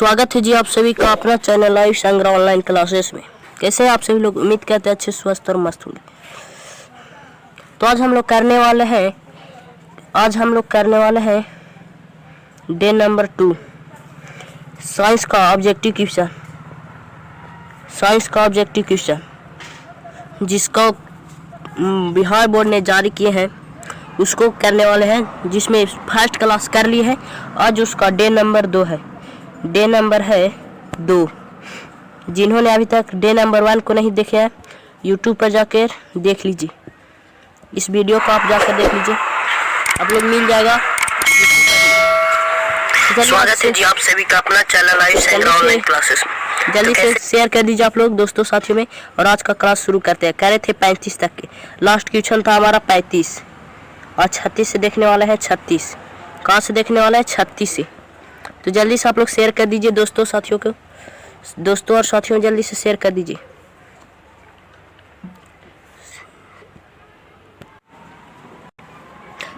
स्वागत है जी आप सभी का अपना चैनल लाइव संग्रह ऑनलाइन क्लासेस में। कैसे हैं आप सभी लोग? उम्मीद करते हैं अच्छे स्वस्थ और मस्त होंगे। तो आज हम लोग करने वाले हैं डे नंबर 2 साइंस का ऑब्जेक्टिव क्वेश्चन जिसको बिहार बोर्ड ने जारी किए हैं उसको करने वाले हैं, जिसमें फर्स्ट क्लास कर ली है। आज उसका डे नंबर 2 है। डे नंबर है 2। जिन्होंने अभी तक डे नंबर 1 को नहीं देखे हैं, यूट्यूब पर जाकर देख लीजिए। इस वीडियो को आप जाकर देख लीजिए, आप लोग मिल जाएगा। स्वागत है जी आप सभी का अपना चैनल लाइव संग्रह ऑनलाइन क्लासेस में। जल्दी से शेयर कर दीजिए आप लोग दोस्तों साथियों में। और आज का क्लास शुरू करते हैं। कह रहे थे 35 तक के, लास्ट क्वेश्चन था हमारा 35 और 36 से देखने वाला है 36। कहाँ से देखने वाला है? 36 से। तो जल्दी से आप लोग शेयर कर दीजिए दोस्तों साथियों को, दोस्तों और साथियों जल्दी से शेयर कर दीजिए।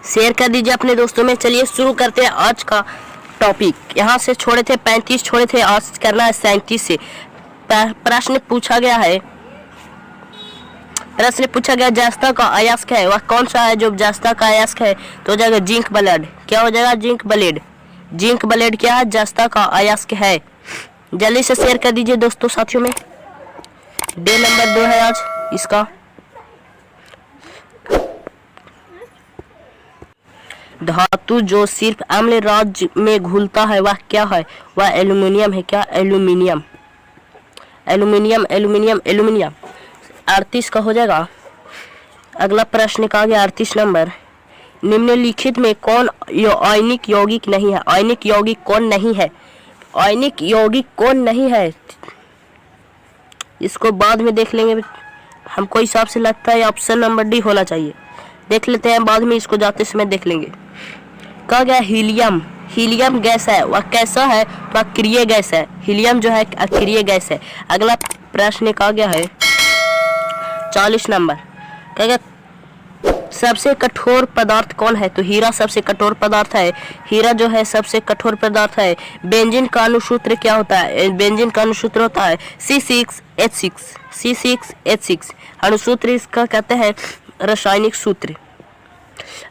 शेयर कर दीजिए अपने दोस्तों में। चलिए शुरू करते हैं आज का टॉपिक। यहाँ से छोड़े थे 35 छोड़े थे, आज करना है 37 से। प्रश्न पूछा गया जस्ता का अयस्क है, वह कौन सा है जो जस्ता का अयस्क है? तो हो जाएगा जिंक ब्लेड। क्या हो जाएगा? जिंक ब्लेड क्या है? जस्ता का अयस्क है। जल्दी से शेयर कर दीजिए दोस्तों साथियों में। डे नंबर 2 है आज इसका। धातु जो सिर्फ अम्ल राज्य में घुलता है वह क्या है? वह एल्यूमिनियम है। क्या? एल्यूमिनियम। 38 का हो जाएगा। अगला प्रश्न का गया 38 नंबर। निम्नलिखित में कौन आयनिक यौगिक नहीं है? आयनिक यौगिक कौन नहीं है? इसको बाद में देख लेंगे। हमको हिसाब से लगता है ऑप्शन नंबर डी होना चाहिए। देख लेते हैं बाद में, इसको जाते समय देख लेंगे। कहा गया हीलियम गैस है, वह कैसा है? तो अक्रिय गैस है। हीलियम जो है अक्रिय गैस है। अगला प्रश्न कहा गया है 40 नंबर। कहा गया सबसे कठोर पदार्थ कौन है? तो हीरा सबसे कठोर पदार्थ है। हीरा जो है सबसे कठोर पदार्थ है। बेंजीन का अनुसूत्र क्या होता है? बेंजीन का अनुसूत्र होता है C6H6। अनुसूत्र इसका कहते हैं रासायनिक सूत्र।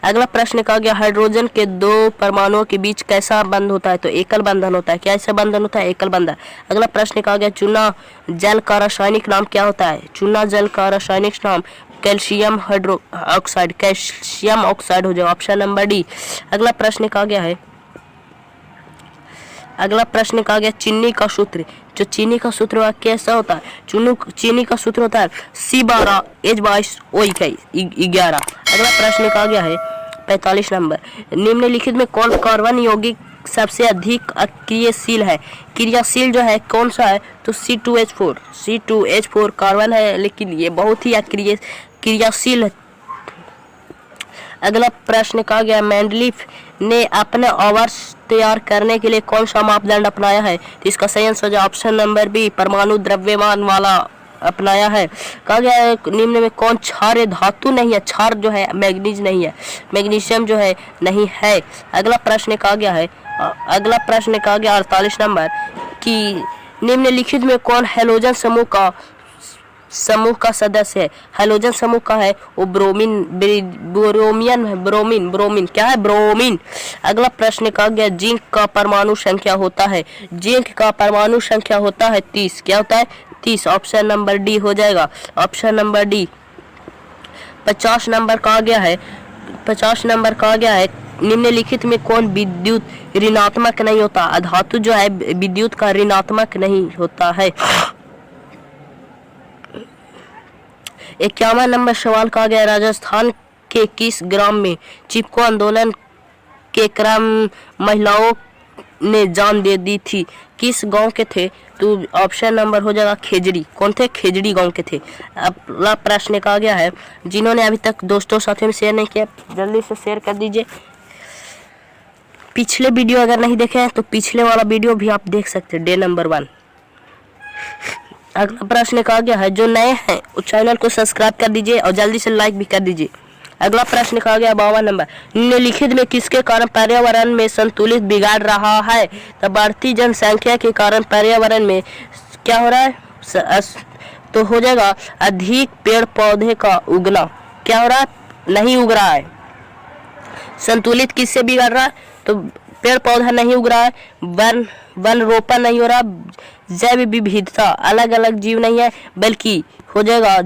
अगला प्रश्न कहा गया हाइड्रोजन के 2 परमाणुओं के बीच कैसा बंध होता है? तो एकल बंधन होता है। क्या ऐसा बंधन होता है? एकल बंधन। अगला प्रश्न कहा गया चूना जल का रासायनिक नाम क्या होता है? चूना जल का रासायनिक नाम कैल्शियम ऑक्साइड हो जाएगा। Option number D. अगला प्रश्न कहा गया चीनी का सूत्र। जो चीनी का सूत्र वह कैसा होता है? चीनी का सूत्र होता है C12H22O11। अगला प्रश्न कहा गया है 45 नंबर। निम्नलिखित में कौन कार्बन यौगिक सबसे अधिक अक्रियशील है? क्रियाशील जो है कौन सा है? तो C2H4 कार्बन है, लेकिन ये बहुत ही क्रियाशील है। अगला प्रश्न कहा गया मेंडलीफ ने अपने आवर्स तैयार करने के लिए कौन सा मापदंड अपनाया है? तो इसका सही आंसर जो ऑप्शन नंबर बी परमाणु द्रव्यमान वाला अपनाया है। कहा गया निम्न में कौन क्षार्य धातु नहीं है? क्षार जो है मैग्नीज नहीं है, मैग्नीशियम जो है नहीं है। अगला प्रश्न कहा गया 48 नंबर कि निम्नलिखित में कौन हैलोजन समूह का सदस्य है? हैलोजन समूह का है वो ब्रोमीन। क्या है? ब्रोमीन। अगला प्रश्न कहा गया जिंक का परमाणु संख्या होता है? जिंक का परमाणु संख्या होता है 30। क्या होता है? 30। ऑप्शन नंबर डी हो जाएगा। Option number D. 50 नंबर कहा गया है निम्नलिखित में कौन विद्युत ऋणात्मक नहीं होता? धातु जो है विद्युत का ऋणात्मक नहीं होता है। 51 नंबर सवाल कहा गया राजस्थान के किस ग्राम में चिपको आंदोलन के क्रम महिलाओं ने जान दे दी थी? किस गांव के थे? तो ऑप्शन नंबर हो जाएगा खेजड़ी। कौन थे? खेजड़ी गांव के थे। अगला प्रश्न कहा गया है जिन्होंने अभी तक दोस्तों साथियों में शेयर नहीं किया जल्दी से शेयर कर दीजिए। पिछले वीडियो अगर नहीं देखे हैं तो पिछले वाला वीडियो भी आप देख सकते हैं, डे नंबर 1। अगला प्रश्न कहा गया है जो नए हैं उस चैनल को सब्सक्राइब कर दीजिए और जल्दी से लाइक भी कर दीजिए। अगला प्रश्न कहा गया 52 नंबर, निम्नलिखित में किसके कारण पर्यावरण में संतुलित बिगाड़ रहा है? तो बढ़ती जनसंख्या के कारण पर्यावरण में क्या हो रहा है? तो हो जाएगा अधिक पेड़ पौधे का उगना। क्या हो रहा है? नहीं उग रहा है। संतुलित किससे बिगड़ रहा है? तो पेड़ पौधा नहीं उग रहा है, वन रोपण नहीं हो रहा, जैव विविधता, अलग अलग जीव नहीं है, बल्कि हो जाएगा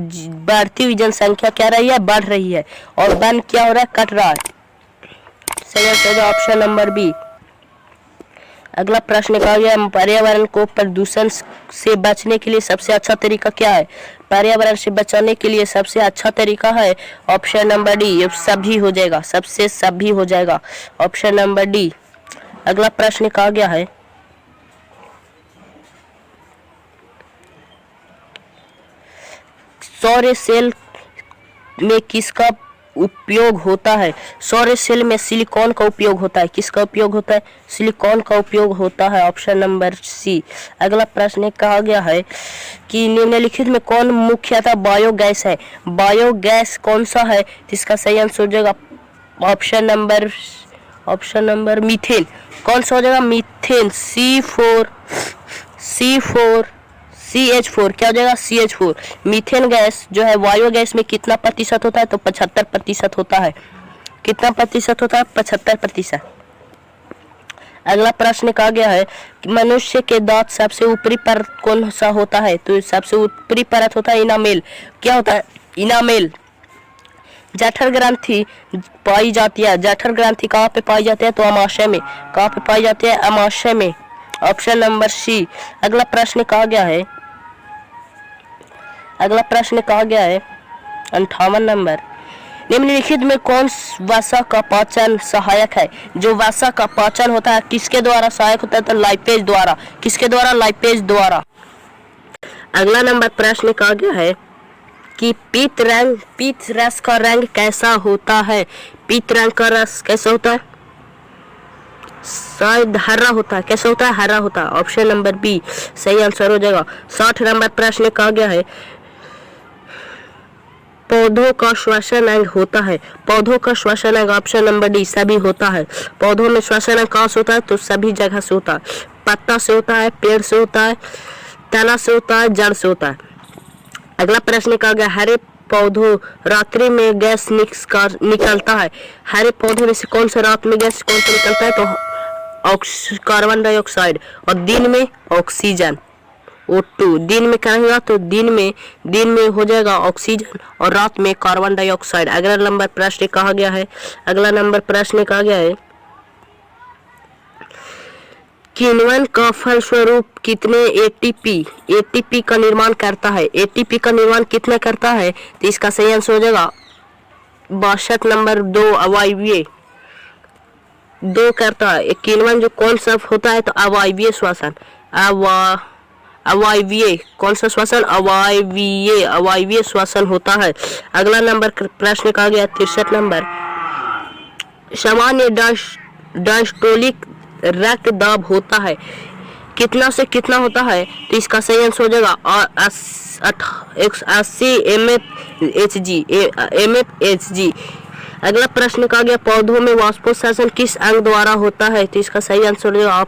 बढ़ती हुई जनसंख्या क्या रही है? बढ़ रही है। और वन क्या हो रहा है? कट रहा है। सही आंसर है ऑप्शन नंबर बी। अगला प्रश्न कहा गया, पर्यावरण को प्रदूषण से बचने के लिए सबसे अच्छा तरीका क्या है? पर्यावरण से बचाने के लिए सबसे अच्छा तरीका है ऑप्शन नंबर डी, ये सभी हो जाएगा, सबसे सभी हो जाएगा, ऑप्शन नंबर डी। अगला प्रश्न कहा गया है, सौर सेल में किसका उपयोग होता है? सौर सेल में सिलिकॉन का उपयोग होता है। किसका उपयोग होता है? सिलिकॉन का उपयोग होता है, ऑप्शन नंबर सी। अगला प्रश्न कहा गया है कि निम्नलिखित में कौन मुख्यतः बायोगैस है? बायोगैस कौन सा है? जिसका सही आंसर हो जाएगा ऑप्शन नंबर मीथेन। कौन सा हो जाएगा? मीथेन, CH4 क्या हो जाएगा? CH4। मीथेन गैस जो है वायु गैस में कितना प्रतिशत होता है? तो 75% होता है। कितना प्रतिशत होता है? 75%। अगला प्रश्न कहा गया है कि मनुष्य के दांत सबसे ऊपरी परत कौन सा होता है? तो सबसे ऊपरी परत होता है इनामेल। क्या होता है? इनामेल। जठर ग्रंथि पाई जाती है। जठर ग्रंथि कहाँ पे पाई जाती है? तो अमाशय में। कहाँ पे पाई जाती है? अमाशय में, ऑप्शन नंबर सी। अगला प्रश्न कहा गया है 58 नंबर, निम्नलिखित में कौन वसा का पाचन सहायक है? जो वसा का पाचन होता है किसके द्वारा सहायक होता है? तो लाइपेज द्वारा। किसके द्वारा? लाइपेज द्वारा। अगला नंबर प्रश्न कहा गया है कि पीत रस का रंग कैसा होता है? पीत रंग का रस कैसा होता है? शायद हरा होता है। कैसा होता है? हरा होता है, ऑप्शन नंबर बी सही आंसर हो जाएगा। 60 नंबर प्रश्न कहा गया है, पौधों का श्वसन अंग होता है। पौधों का श्वसन अंग ऑप्शन नंबर डी सभी होता है। पौधों में श्वसन अंग कहाँ से होता है? तो सभी जगह से होता है। पत्ता से होता है, पेड़ से होता है, तना से होता है, जड़ से होता है। अगला प्रश्न कहा गया, हरे पौधों रात्रि में गैस निकलता है। हरे पौधे में से कौन सा रात में गैस कौन सा निकलता है? तो कार्बन डाइऑक्साइड। और दिन में ऑक्सीजन, O2। दिन में क्या होगा? तो दिन में हो जाएगा ऑक्सीजन और रात में कार्बन डाइऑक्साइड। अगला नंबर प्रश्न कहा गया है किण्वन का फलस्वरूप कितने एटीपी का निर्माण करता है? एटीपी का निर्माण कितना करता है? तो इसका सही आंसर हो जाएगा 62 नंबर 2 अवायवीय 2 करता है। किण्वन जो कौन सा होता है? तो अवायवीय श्वसन। अवायवीय कौन सा श्वसन? अवायवीय श्वसन होता है। अगला नंबर प्रश्न कहा गया 63 नंबर, सामान्य डायस्टोलिक रक्तदाब होता है। कितना से कितना होता है? तो इसका सही आंसर हो जाएगा 80 mFHg। अगला प्रश्न कहा गया, पौधों में वाष्पोत्सर्जन किस अंग द्वारा होता है? तो इसका सही आंसर हो जाएगा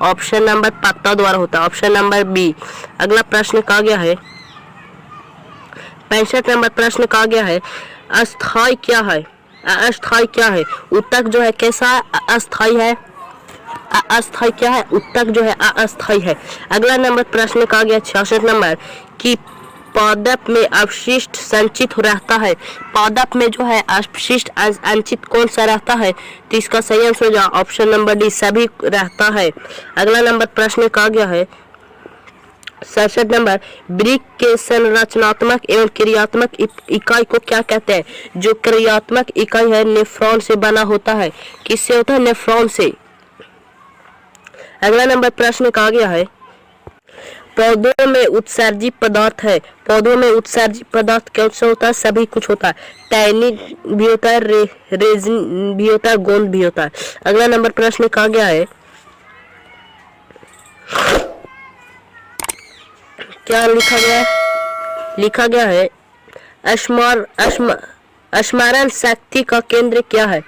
ऑप्शन नंबर पत्ता द्वारा होता है, ऑप्शन नंबर बी। अगला प्रश्न कहा गया है 65 नंबर प्रश्न कहा गया है, अस्थाई क्या है? अस्थाई क्या है? उत्तक जो है कैसा है? अस्थाई है। अस्थाई क्या है? उत्तक जो है अस्थाई है। अगला नंबर प्रश्न कहा गया 66 नंबर कि पादप में अपशिष्ट संचित रहता है। पादप में जो है अपशिष्ट संचित कौन सा रहता है? तो इसका सही आंसर हो जाएगा ऑप्शन नंबर डी सभी रहता है। अगला नंबर प्रश्न कहा गया है 67 नंबर, वृक्क के संरचनात्मक एवं क्रियात्मक इकाई को क्या कहते हैं? जो क्रियात्मक इकाई है नेफ्रॉन से बना होता है। किससे होता है? नेफ्रॉन से। अगला नंबर प्रश्न कहा गया है पौधों में उत्सर्जित पदार्थ है। पौधों में उत्सर्जित पदार्थ कौन सा होता है? सभी कुछ होता है। टैनिन भी होता है, रेजिन भी होता है, गोंद भी होता है। अगला नंबर प्रश्न कहा गया है क्या लिखा गया है स्मरण शक्ति का केंद्र क्या है?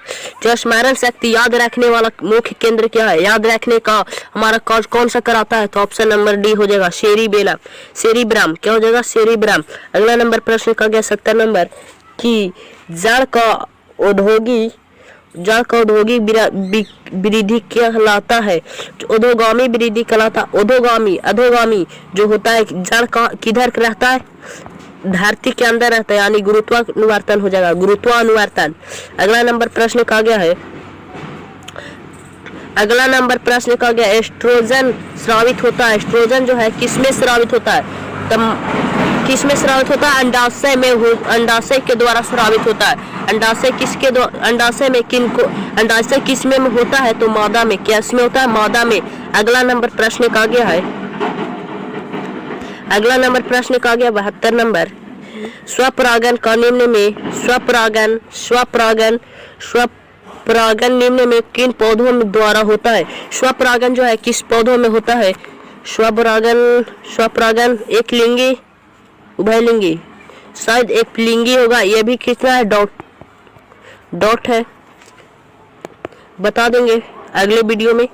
जो स्मरण शक्ति याद रखने वाला मुख्य केंद्र क्या है? याद रखने का हमारा कार्य कौन सा कराता है? तो ऑप्शन नंबर डी हो जाएगा सेरिबेलम, सेरिब्रम। क्या हो जाएगा? सेरिब्रम। अगला नंबर प्रश्न का गया 70 नंबर कि जड़ का औद्योगिक वृद्धि कहलाता है? अधोगामी वृद्धि कहलाता। अधोगामी जो होता है जड़ का किधर रहता है? धरती के अंदर रहता है, यानी गुरुत्वानुवर्तन हो जाएगा, गुरुत्वानुवर्तन। अगला नंबर प्रश्न का गया है, अगला नंबर प्रश्न का गया एस्ट्रोजन स्रावित होता है। एस्ट्रोजन जो है किसमें स्रावित होता है? किसमें स्रावित होता है? अंडाशय में, अंडाशय के द्वारा स्रावित होता है। अंडाशय किसमें होता है? तो मादा में। किसमें होता है? मादा में। अगला नंबर प्रश्न का गया है, अगला नंबर प्रश्न का गया 72 नंबर स्वपरागन का निम्न में स्वपरागन निम्न में किन पौधों में द्वारा होता है? स्वपरागन जो है किस पौधों में होता है? स्वपरागन एक लिंगी, उभयलिंगी, शायद एक लिंगी होगा। यह भी कितना है? डॉट है, बता देंगे अगले वीडियो में।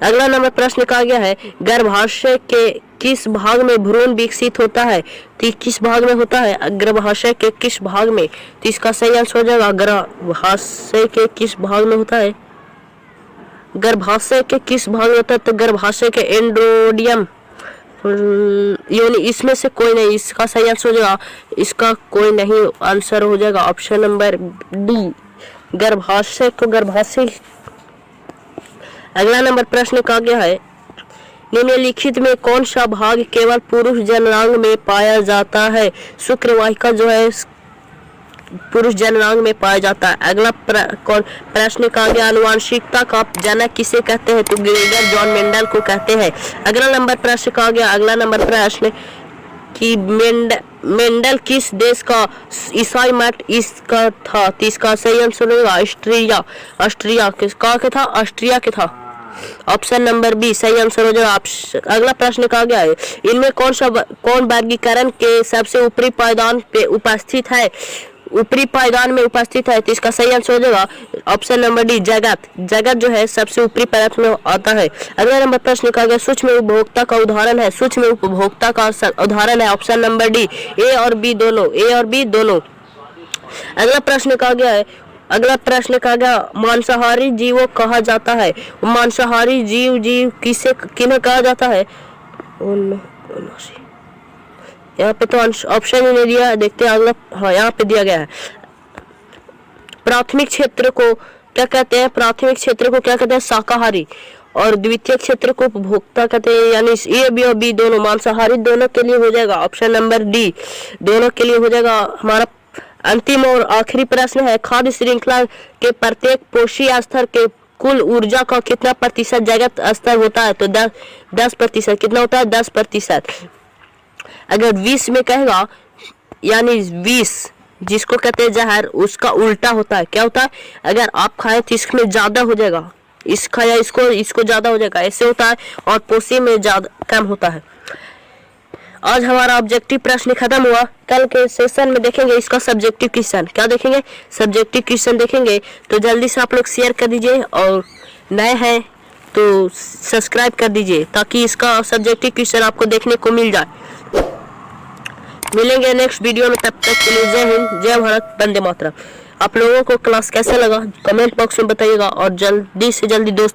अगला नंबर प्रश्न का गया है गर्भाशय के किस भाग में भ्रूण विकसित होता है? तो किस भाग में होता है? गर्भाशय के किस भाग में? तो इसका सही आंसर हो जाएगा गर्भाशय के किस भाग में होता है? गर्भाशय के किस भाग में होता है? तो गर्भाशय के एंड्रोडियम, यानी इसमें से कोई नहीं। इसका सही आंसर हो जाएगा, इसका कोई नहीं आंसर हो जाएगा ऑप्शन नंबर डी, गर्भाशय को गर्भाशय। अगला नंबर प्रश्न का गया है निम्नलिखित में कौन सा भाग केवल पुरुष जननांग में पाया जाता है? शुक्रवाहिका जो है पुरुष जननांग में पाया जाता है। अगला प्रश्न का गया आनुवांशिकता का जनक किसे कहते हैं? तो ग्रेगर जॉन मेंडल को कहते हैं। अगला नंबर प्रश्न का गया, अगला नंबर प्रश्न कि मेंडल किस देश का ईसाई मठ इसका था? तो इसका सही आंसर होगा ऑस्ट्रिया के था। ऑप्शन नंबर बी सही आंसर हो जाएगा। अगला प्रश्न कहा गया है इनमें कौन वर्गीकरण के सबसे ऊपरी पायदान पे उपस्थित है? ऊपरी पायदान में उपस्थित है, तो इसका सही आंसर हो जाएगा ऑप्शन नंबर डी जगत जो है सबसे ऊपरी पायदान में आता है। अगला नंबर प्रश्न कहा गया सूक्ष्म उपभोक्ता का उदाहरण है? सूक्ष्म उपभोक्ता का उदाहरण है ऑप्शन नंबर डी ए और बी दोनों। अगला प्रश्न कहा गया है, अगला प्रश्न कहा गया मांसाहारी जीवों कहा जाता है? मांसाहारी जीव किन्हें कहा जाता है? यहाँ पे तो ऑप्शन ही नहीं दिया, देखते हैं अगला। हाँ, यहाँ पे दिया गया है प्राथमिक क्षेत्र को क्या कहते हैं? प्राथमिक क्षेत्र को क्या कहते हैं? शाकाहारी। और द्वितीय क्षेत्र को उपभोक्ता कहते हैं, यानी ए बी और बी दोनों मांसाहारी दोनों के लिए हो जाएगा ऑप्शन नंबर डी, दोनों के लिए हो जाएगा। हमारा अंतिम और आखिरी प्रश्न है खाद्य श्रृंखला के प्रत्येक पोषी स्तर के कुल ऊर्जा का कितना प्रतिशत जगत स्तर होता है? तो 10%। कितना होता है? 10%। अगर 20 में कहेगा, यानी 20 जिसको कहते हैं जहर, उसका उल्टा होता है। क्या होता है? अगर आप खाएं तो इसमें ज्यादा हो जाएगा, इसका या इसको ज्यादा हो जाएगा, ऐसे होता है। और पोषी में ज्यादा कम होता है। आज हमारा ऑब्जेक्टिव प्रश्न खत्म हुआ। कल के सेशन में देखेंगे इसका सब्जेक्टिव क्वेश्चन। क्या देखेंगे? सब्जेक्टिव क्वेश्चन देखेंगे। तो जल्दी से आप लोग शेयर कर दीजिए और नए हैं तो सब्सक्राइब कर दीजिए ताकि इसका सब्जेक्टिव क्वेश्चन आपको देखने को मिल जाए। मिलेंगे नेक्स्ट वीडियो में, तब तक के लिए जय हिंद, जय भारत, वंदे मातरम। आप लोगों को क्लास कैसा लगा कमेंट बॉक्स में बताइएगा और जल्दी से जल्दी दोस्त